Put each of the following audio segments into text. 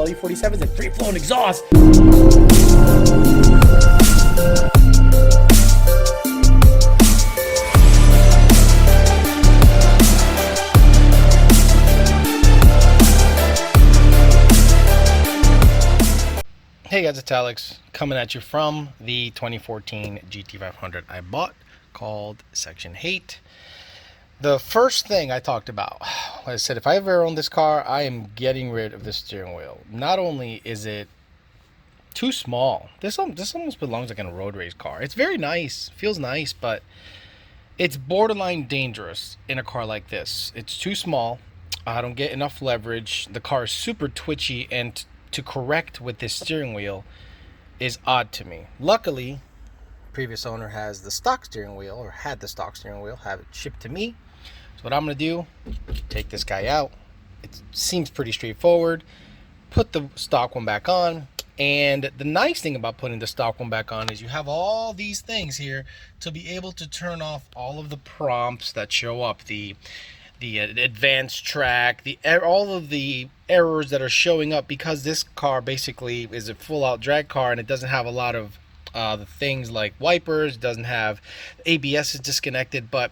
LE47s and free flowing exhaust. Hey guys, it's Alex coming at you from the 2014 GT500 I bought called Section 8. The first thing I talked about, I said if I ever own this car, I am getting rid of the steering wheel. Not only is it too small, this almost belongs like in a road race car. It's very nice, feels nice, but it's borderline dangerous in a car like this. It's too small. I don't get enough leverage. The car is super twitchy, and to correct with this steering wheel is odd to me. Luckily, previous owner has the stock steering wheel, or had the stock steering wheel, have it shipped to me. So what I'm going to do, take this guy out. It seems pretty straightforward. Put the stock one back on. And the nice thing about putting the stock one back on is you have all these things here to be able to turn off all of the prompts that show up. The advanced track, all of the errors that are showing up, because this car basically is a full-out drag car and it doesn't have a lot of the things like wipers, doesn't have ABS is disconnected, but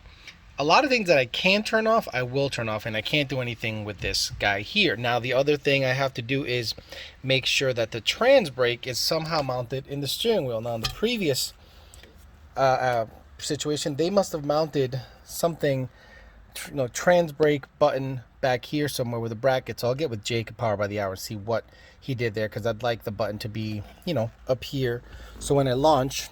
a lot of things that I can turn off, I will turn off, and I can't do anything with this guy here. Now, the other thing I have to do is make sure that the trans brake is somehow mounted in the steering wheel. Now, in the previous situation, they must have mounted something, trans brake button back here somewhere with the brackets. So I'll get with Jake at Power by the Hour and see what he did there, because I'd like the button to be, up here. So when I launch,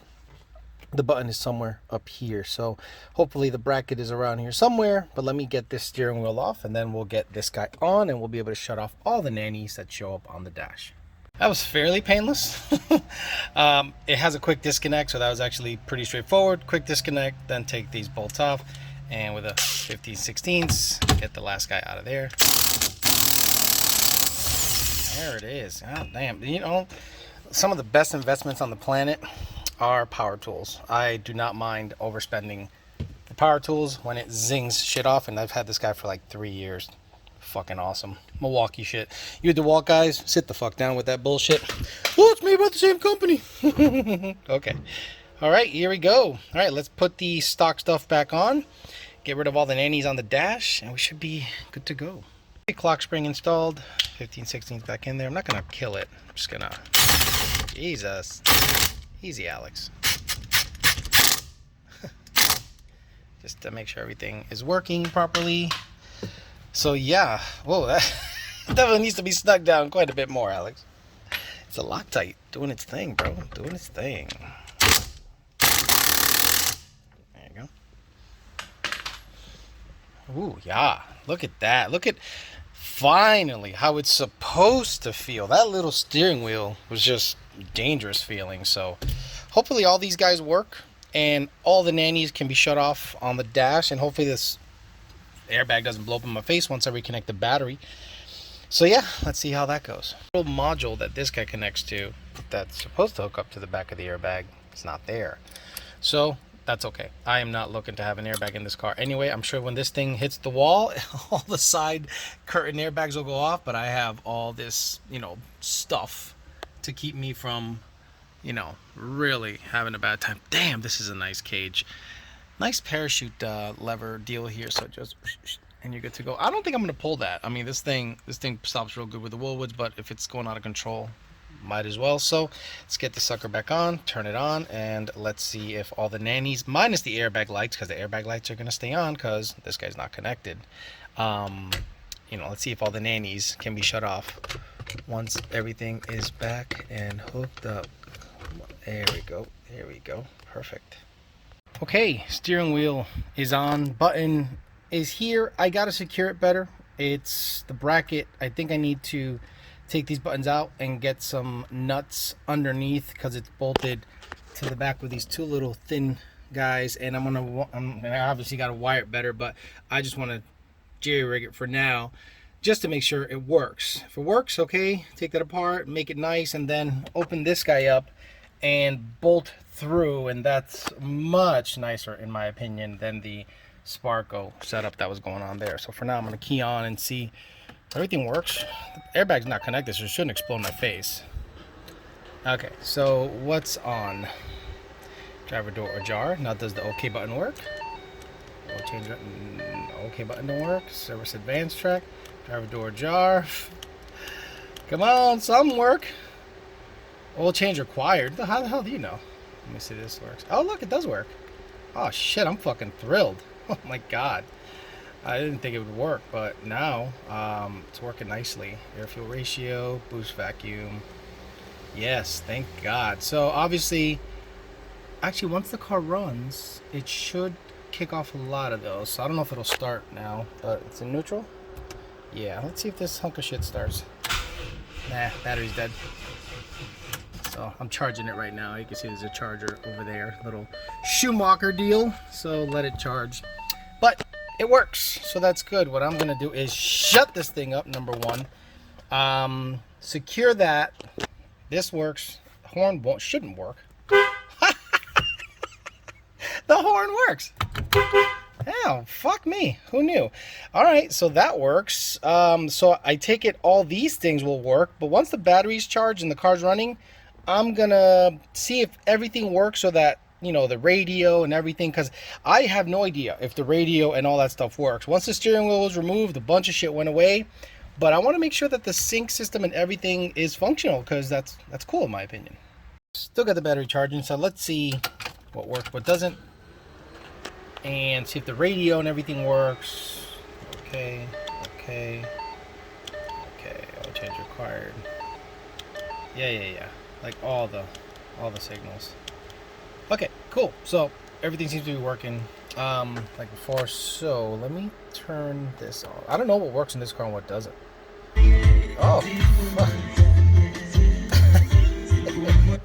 the button is somewhere up here. So hopefully the bracket is around here somewhere, but let me get this steering wheel off and then we'll get this guy on and we'll be able to shut off all the nannies that show up on the dash. That was fairly painless. It has a quick disconnect, so that was actually pretty straightforward. Quick disconnect, then take these bolts off, and with a 15/16 get the last guy out of there. There it is. God damn. Some of the best investments on the planet are power tools. I do not mind overspending for power tools when it zings shit off, and I've had this guy for like 3 years. Fucking awesome. Milwaukee shit. You DeWalt guys, sit the fuck down with that bullshit. Well, it's made by the same company. Okay. All right, here we go. All right, let's put the stock stuff back on. Get rid of all the nannies on the dash, and we should be good to go. Clock spring installed. 15/16 back in there. I'm not gonna kill it. I'm just gonna... Jesus. Easy, Alex. Just to make sure everything is working properly. So yeah, whoa, that definitely needs to be stuck down quite a bit more, Alex. It's a Loctite doing its thing, bro. Doing its thing. There you go. Ooh, yeah. Look at that. Look at finally how it's supposed to feel. That little steering wheel was just dangerous feeling. So hopefully all these guys work and all the nannies can be shut off on the dash, and hopefully this airbag doesn't blow up in my face once I reconnect the battery. So yeah, let's see how that goes. The little module that this guy connects to, that's supposed to hook up to the back of the airbag, it's not there. So that's okay. I am not looking to have an airbag in this car anyway. I'm sure when this thing hits the wall, all the side curtain airbags will go off, but I have all this, stuff to keep me from, really having a bad time. Damn, this is a nice cage. Nice parachute lever deal here, so just, and you're good to go. I don't think I'm going to pull that. I mean, this thing stops real good with the Woolwoods, but if it's going out of control, might as well. So let's get the sucker back on, turn it on, and let's see if all the nannies, minus the airbag lights, because the airbag lights are going to stay on because this guy's not connected. Let's see if all the nannies can be shut off once everything is back and hooked up. There we go. There we go. Perfect. Okay, steering wheel is on. Button is here. I got to secure it better. It's the bracket. I think I need to take these buttons out and get some nuts underneath because it's bolted to the back with these two little thin guys, and I obviously got to wire it better, but I just want to jerry rig it for now just to make sure it works. If it works, okay, take that apart, make it nice, and then open this guy up and bolt through, and that's much nicer in my opinion than the Sparco setup that was going on there. So for now I'm going to key on and see Everything works. The airbag's not connected, so it shouldn't explode in my face. Okay, so what's on? Driver door ajar. Now does the OK button work? Oil change OK button don't work. Service advanced track. Driver door ajar. Come on, some work. Oil change required. How the hell do you know? Let me see if this works. Oh, look, it does work. Oh, shit, I'm fucking thrilled. Oh, my God. I didn't think it would work, but now it's working nicely. Air fuel ratio, boost vacuum. Yes, thank God. So, obviously, actually, once the car runs, it should kick off a lot of those. So, I don't know if it'll start now, but it's in neutral. Yeah, let's see if this hunk of shit starts. Nah, battery's dead. So I'm charging it right now. You can see there's a charger over there, little Schumacher deal. So let it charge. But it works, so that's good. What I'm gonna do is shut this thing up, number one. Secure that. This works. Horn shouldn't work. The horn works. Oh, fuck me. Who knew? All right, so that works. So I take it all these things will work, but once the battery's charged and the car's running, I'm gonna see if everything works so that, you know, the radio and everything, because I have no idea if the radio and all that stuff works. Once the steering wheel was removed, a bunch of shit went away, but I want to make sure that the sync system and everything is functional, because that's cool in my opinion. Still got the battery charging, so let's see what works, what doesn't, and see if the radio and everything works. Okay, oil change required. Yeah. Like all the signals. Okay, cool. So everything seems to be working like before. So let me turn this on. I don't know what works in this car and what doesn't. Oh, fuck.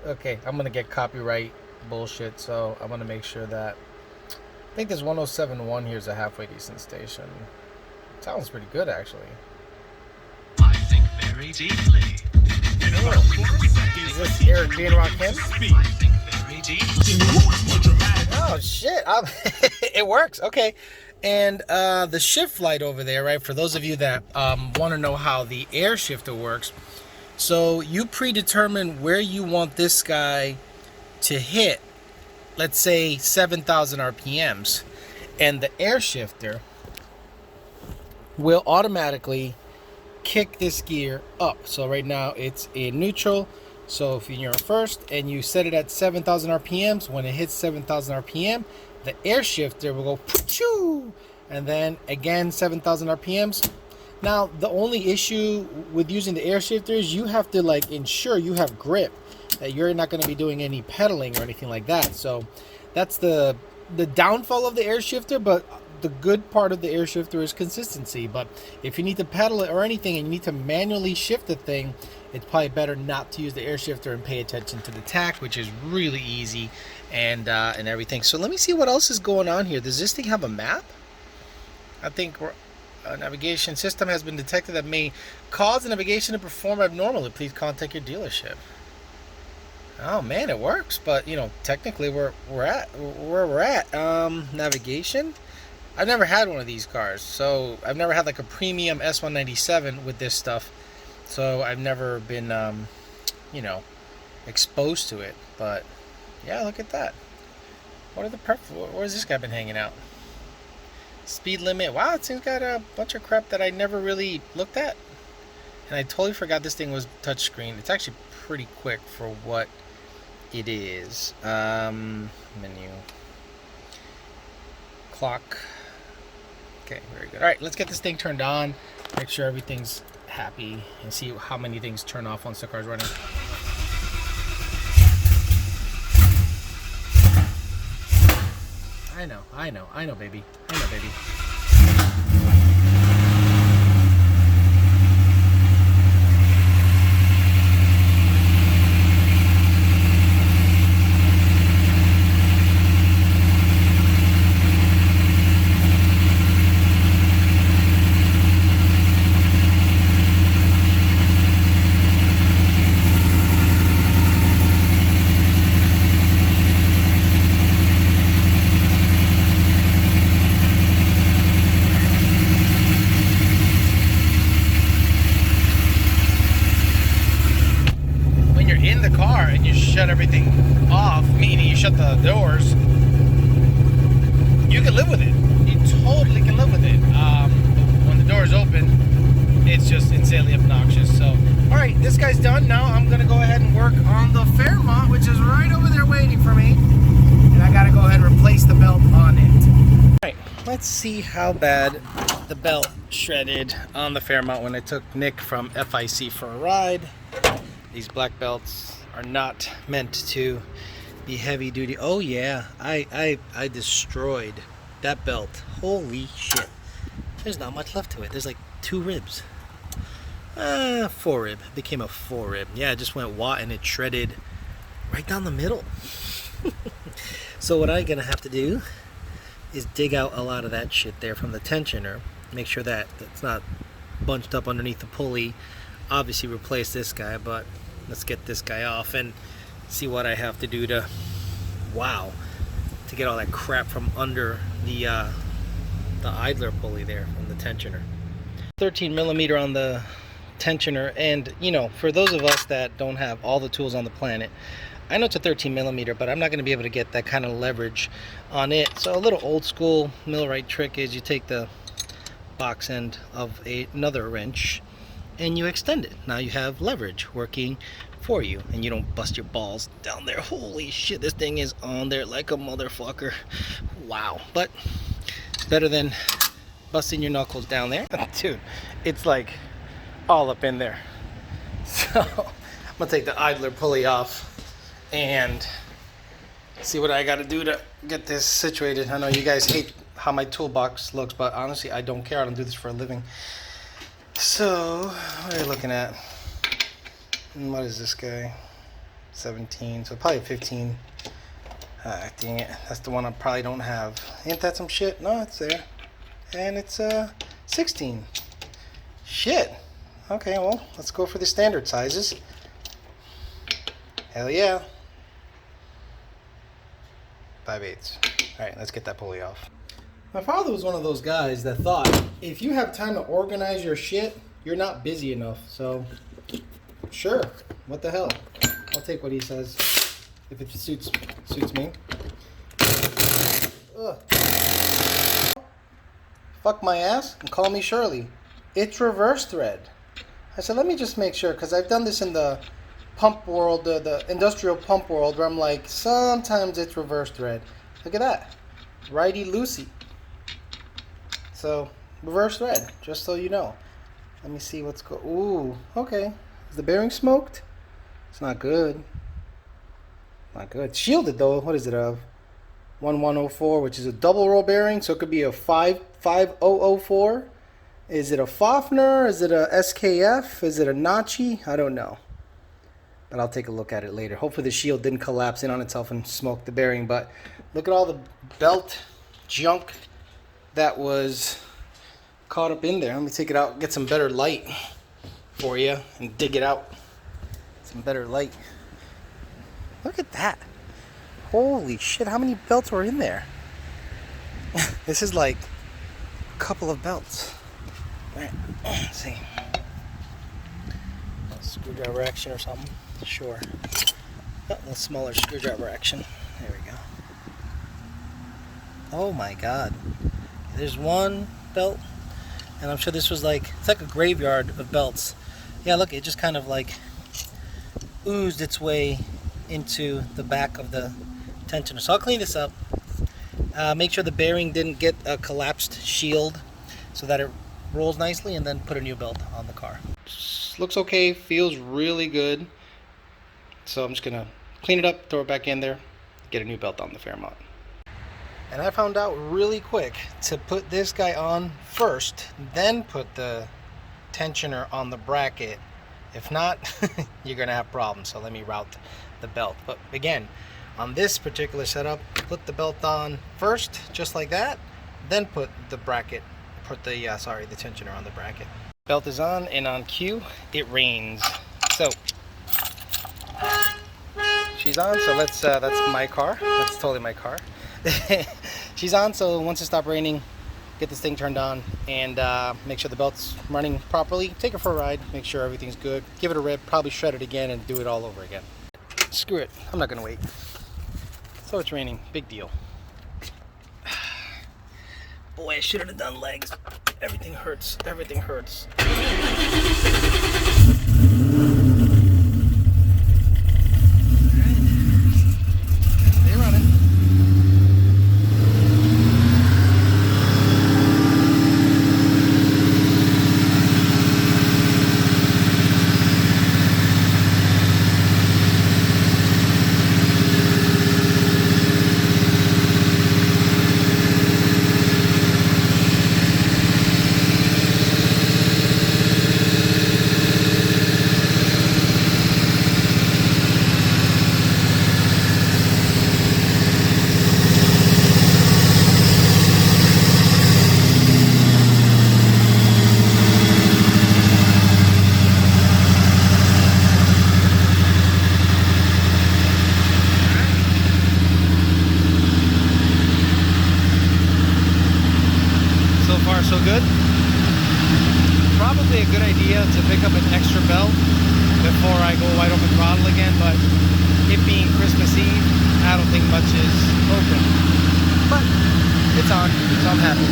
Okay, I'm gonna get copyright bullshit, so I'm gonna make sure that I think this 107.1 here is a halfway decent station. Sounds pretty good actually. I think very deeply. Is this Eric being rock him? Oh shit! It works. Okay, and the shift light over there, right? For those of you that want to know how the air shifter works, so you predetermine where you want this guy to hit. Let's say 7,000 RPMs, and the air shifter will automatically kick this gear up. So right now it's in neutral. So if you're in first and you set it at 7,000 RPMs, when it hits 7,000 RPM, the air shifter will go poochoo, and then again 7,000 RPMs. Now the only issue with using the air shifter is you have to like ensure you have grip, that you're not going to be doing any pedaling or anything like that. So that's the downfall of the air shifter, but the good part of the air shifter is consistency. But if you need to pedal it or anything and you need to manually shift the thing, it's probably better not to use the air shifter and pay attention to the tach, which is really easy, and everything. So let me see what else is going on here. Does this thing have a map? I think a navigation system has been detected that may cause the navigation to perform abnormally. Please contact your dealership. Oh man, it works, but you know, technically where we're at navigation. I've never had one of these cars, so I've never had like a premium S197 with this stuff, so I've never been you know, exposed to it. But yeah, look at that. Where's this guy been hanging out? Speed limit. Wow, this thing's got a bunch of crap that I never really looked at, and I totally forgot this thing was touchscreen. It's actually pretty quick for what it is. Menu, clock. Okay, very good. All right, let's get this thing turned on, make sure everything's happy, and see how many things turn off once the car's running. I know, baby. shut everything off, meaning you shut the doors, you can live with it. You totally can live with it. But when the doors open, it's just insanely obnoxious. So, all right, this guy's done. Now I'm gonna go ahead and work on the Fairmont, which is right over there waiting for me. And I gotta go ahead and replace the belt on it. All right, let's see how bad the belt shredded on the Fairmont when I took Nick from FIC for a ride. These black belts are not meant to be heavy duty. Oh yeah, I destroyed that belt. Holy shit. There's not much left to it. There's like 2 ribs. 4 rib. It became a 4 rib. Yeah, it just went wah and it shredded right down the middle. So what I'm gonna have to do is dig out a lot of that shit there from the tensioner. Make sure that it's not bunched up underneath the pulley. Obviously replace this guy, but let's get this guy off and see what I have to do to, wow, to get all that crap from under the idler pulley there from the tensioner. 13 millimeter on the tensioner, and you know, for those of us that don't have all the tools on the planet, I know it's a 13 millimeter, but I'm not going to be able to get that kind of leverage on it. So a little old school millwright trick is you take the box end of another wrench and you extend it. Now you have leverage working for you and you don't bust your balls down there. Holy shit, this thing is on there like a motherfucker. Wow. But better than busting your knuckles down there. Dude, it's like all up in there. So I'm gonna take the idler pulley off and see what I gotta do to get this situated. I know you guys hate how my toolbox looks, but honestly I don't care. I don't do this for a living. So what are you looking at? What is this guy? 17, so probably 15. Dang it, that's the one I probably don't have. Ain't that some shit? No, it's there. And it's 16. Shit. Okay, well, let's go for the standard sizes. Hell yeah. 5/8. Alright, let's get that pulley off. My father was one of those guys that thought if you have time to organize your shit, you're not busy enough. So, sure, what the hell? I'll take what he says if it suits me. Ugh. Fuck my ass and call me Shirley. It's reverse thread. I said, let me just make sure, because I've done this in the pump world, the industrial pump world, where I'm like, sometimes it's reverse thread. Look at that. Righty loosey. So, reverse thread, just so you know. Let me see what's going. Ooh, okay. Is the bearing smoked? It's not good. Not good. Shielded though. What is it of? 1104, which is a double roll bearing, so it could be a 5004. Is it a Fafner? Is it a SKF? Is it a Nachi? I don't know. But I'll take a look at it later. Hopefully the shield didn't collapse in on itself and smoke the bearing. But look at all the belt junk that was caught up in there. Let me take it out, get some better light for you, and dig it out. Some better light. Look at that. Holy shit, how many belts were in there? This is like a couple of belts. Right, let's see. A screwdriver action or something? Sure. Oh, a little smaller screwdriver action. There we go. Oh my god. There's one belt, and I'm sure this was like, it's like a graveyard of belts. Yeah, look, it just kind of like oozed its way into the back of the tensioner. So I'll clean this up. Make sure the bearing didn't get a collapsed shield so that it rolls nicely, and then put a new belt on the car. Looks okay, feels really good. So I'm just gonna clean it up, throw it back in there, get a new belt on the Fairmont. And I found out really quick to put this guy on first, then put the tensioner on the bracket. If not, you're gonna have problems. So let me route the belt. But again, on this particular setup, put the belt on first, just like that, then put the bracket, put the the tensioner on the bracket. Belt is on, and on cue, it rains. So she's on, so let's that's my car. That's totally my car. She's on, so once it stops raining, get this thing turned on and make sure the belt's running properly. Take her for a ride, make sure everything's good. Give it a rip, probably shred it again and do it all over again. Screw it. I'm not gonna wait. So it's raining. Big deal. Boy, I should have done legs. Everything hurts. Everything hurts. So good. Probably a good idea to pick up an extra belt before I go wide open throttle again, but it being Christmas Eve, I don't think much is open. But it's on, so I'm happy.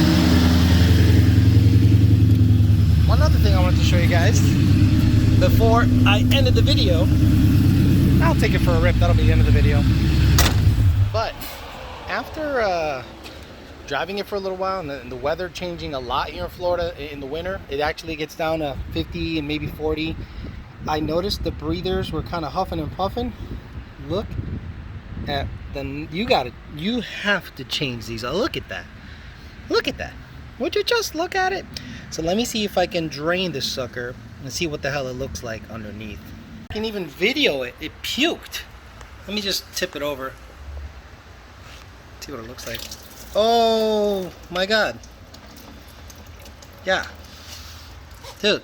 One other thing I wanted to show you guys before I ended the video. I'll take it for a rip, that'll be the end of the video. But after driving it for a little while and the weather changing a lot here in Florida in the winter, it actually gets down to 50 and maybe 40. I noticed the breathers were kind of huffing and puffing. Look at them. You have to change these. Oh, look at that. Look at that. Would you just look at it? So let me see if I can drain this sucker and see what the hell it looks like underneath. I can even video it. It puked. Let me just tip it over. See what it looks like. Oh my god. Yeah. Dude.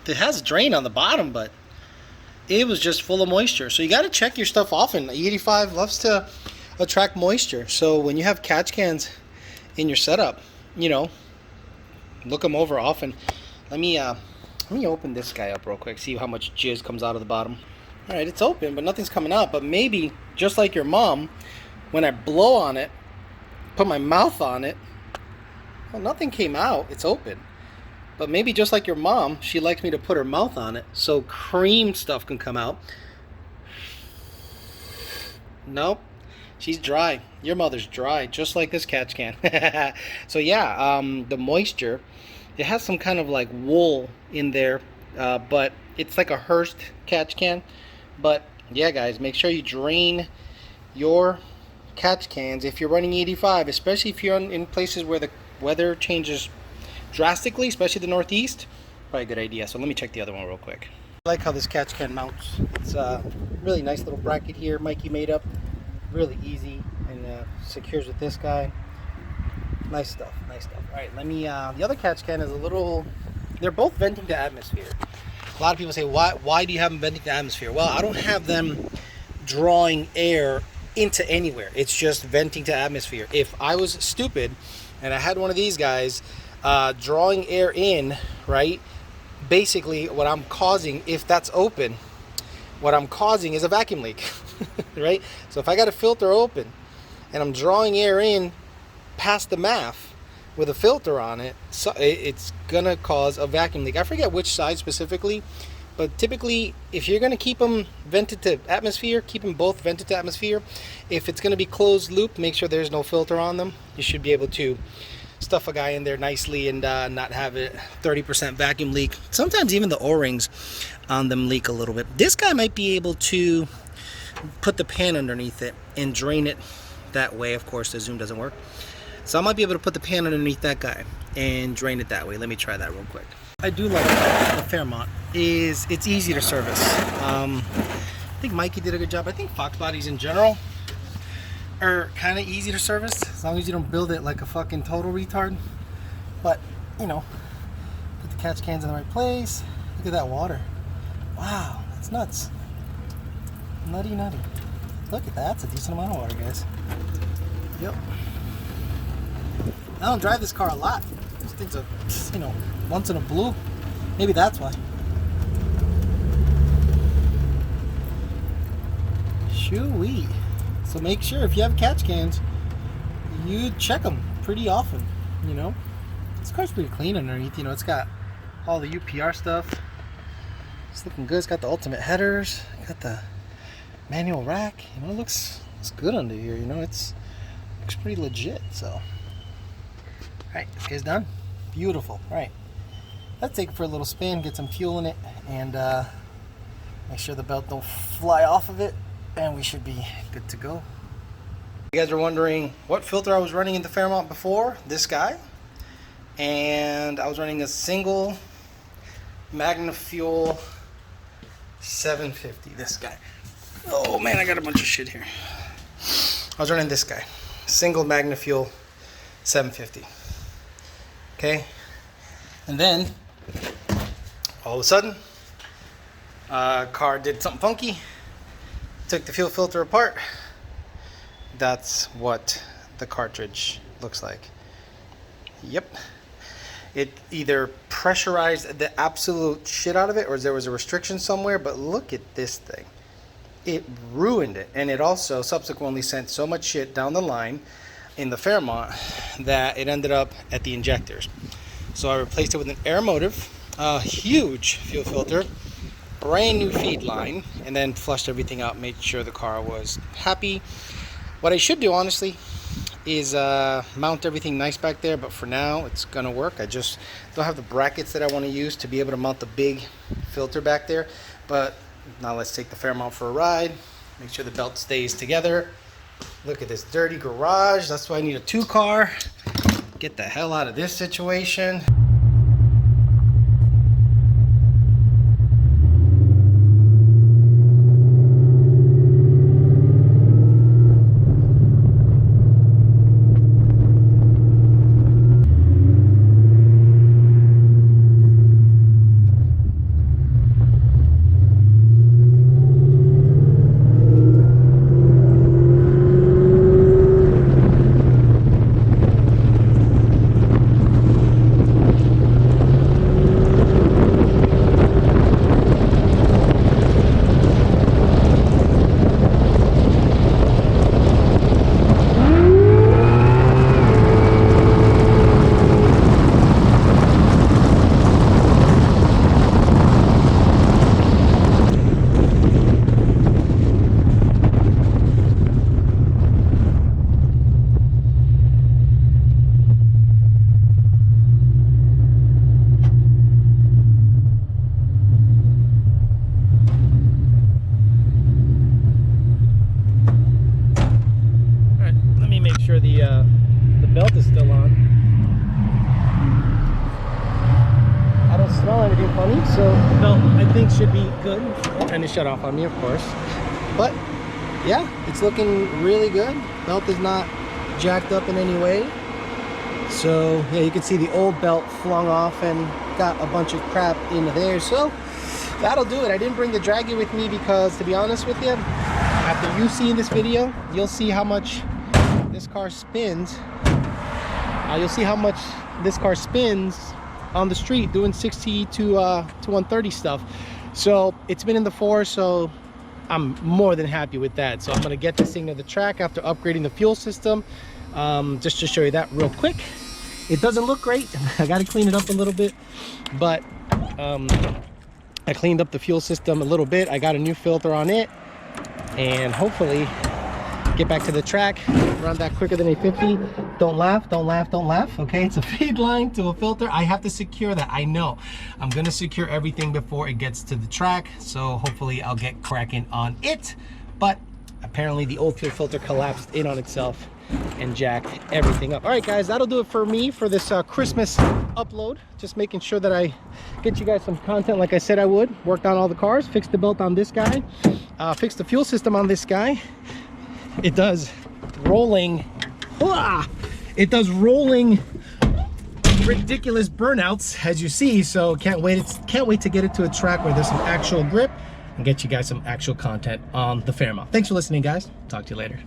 It has drain on the bottom, but it was just full of moisture. So you got to check your stuff often. E85 loves to attract moisture. So when you have catch cans in your setup, you know, look them over often. Let me open this guy up real quick, see how much jizz comes out of the bottom. All right, it's open, but nothing's coming out. But maybe, just like your mom, when I blow on it, put my mouth on it, well, nothing came out. It's open. But maybe just like your mom, she likes me to put her mouth on it so cream stuff can come out. Nope. She's dry. Your mother's dry, just like this catch can. So yeah, the moisture, it has some kind of like wool in there, but it's like a Hearst catch can. But yeah, guys, make sure you drain your catch cans if you're running 85, especially if you're in places where the weather changes drastically, especially the Northeast. Probably a good idea. So let me check the other one real quick. I like how this catch can mounts. It's a really nice little bracket here Mikey made up. Really easy and secures with this guy. Nice stuff, nice stuff. All right, let me, the other catch can is a little, they're both venting to atmosphere. A lot of people say, why do you have them venting to atmosphere? Well, I don't have them drawing air into anywhere. It's just venting to atmosphere. If I was stupid and I had one of these guys drawing air in, right, basically what I'm causing, if that's open, what I'm causing is a vacuum leak. Right? So if I got a filter open and I'm drawing air in past the MAF with a filter on it, so it's gonna cause a vacuum leak. I forget which side specifically, but typically if you're gonna keep them vented to atmosphere, keep them both vented to atmosphere. If it's gonna be closed loop, make sure there's no filter on them. You should be able to stuff a guy in there nicely and not have a 30% vacuum leak. Sometimes even the O-rings on them leak a little bit. This guy might be able to put the pan underneath it and drain it that way. Of course, the zoom doesn't work. So I might be able to put the pan underneath that guy and drain it that way. Let me try that real quick. I do like the Fairmont. It's easy to service. I think Mikey did a good job. I think Fox bodies in general are kind of easy to service as long as you don't build it like a fucking total retard. But, you know, put the catch cans in the right place. Look at that water. Wow, that's nuts. Nutty. Look at that. That's a decent amount of water, guys. Yep. I don't drive this car a lot. This thing's a, you know, once in a blue. Maybe that's why. Chewy. So make sure if you have catch cans, you check them pretty often, you know. This car's pretty clean underneath, you know. It's got all the UPR stuff. It's looking good. It's got the ultimate headers, got the manual rack, you know. It looks good under here, you know. Looks pretty legit. So all right, this guy's done. Beautiful. All right, let's take it for a little spin, get some fuel in it, and make sure the belt don't fly off of it, and we should be good to go. You guys are wondering what filter I was running in the Fairmont before. This guy. And I was running a single Magna Fuel 750. This guy. Oh man, I got a bunch of shit here. I was running this guy. Single Magna Fuel 750. Okay. And then all of a sudden, car did something funky. Took the fuel filter apart. That's what the cartridge looks like. Yep. It either pressurized the absolute shit out of it, or there was a restriction somewhere, but look at this thing. It ruined it. And it also subsequently sent so much shit down the line in the Fairmont that it ended up at the injectors. So I replaced it with an Air Motive, a huge fuel filter, brand new feed line, and then flushed everything out, made sure the car was happy. What I should do, honestly, is mount everything nice back there, but for now it's gonna work. I just don't have the brackets that I want to use to be able to mount the big filter back there. But now let's take the Fairmont for a ride, make sure the belt stays together. Look at this dirty garage. That's why I need a 2-car. Get the hell out of this situation. The belt is still on. I don't smell anything funny, so the belt I think should be good. And it shut off on me, of course. But yeah, it's looking really good. Belt is not jacked up in any way. So yeah, you can see the old belt flung off and got a bunch of crap in there. So that'll do it. I didn't bring the draggy with me because, to be honest with you, after you see this video, you'll see how much this car spins. You'll see how much this car spins on the street doing 60 to 130 stuff. So it's been in the force, so I'm more than happy with that. So I'm gonna get this thing to the track after upgrading the fuel system. Just to show you that real quick. It doesn't look great. I gotta clean it up a little bit, but I cleaned up the fuel system a little bit. I got a new filter on it, and hopefully get back to the track, run that quicker than a 50. Don't laugh, don't laugh, don't laugh, okay? It's a feed line to a filter. I have to secure that, I know. I'm gonna secure everything before it gets to the track, so hopefully I'll get cracking on it. But apparently the old fuel filter collapsed in on itself and jacked everything up. All right, guys, that'll do it for me for this Christmas upload. Just making sure that I get you guys some content like I said I would. Worked on all the cars, fixed the belt on this guy, fixed the fuel system on this guy. It does rolling, it does rolling ridiculous burnouts, as you see. So can't wait to get it to a track where there's some actual grip and get you guys some actual content on the Fairmont. Thanks for listening, guys. Talk to you later.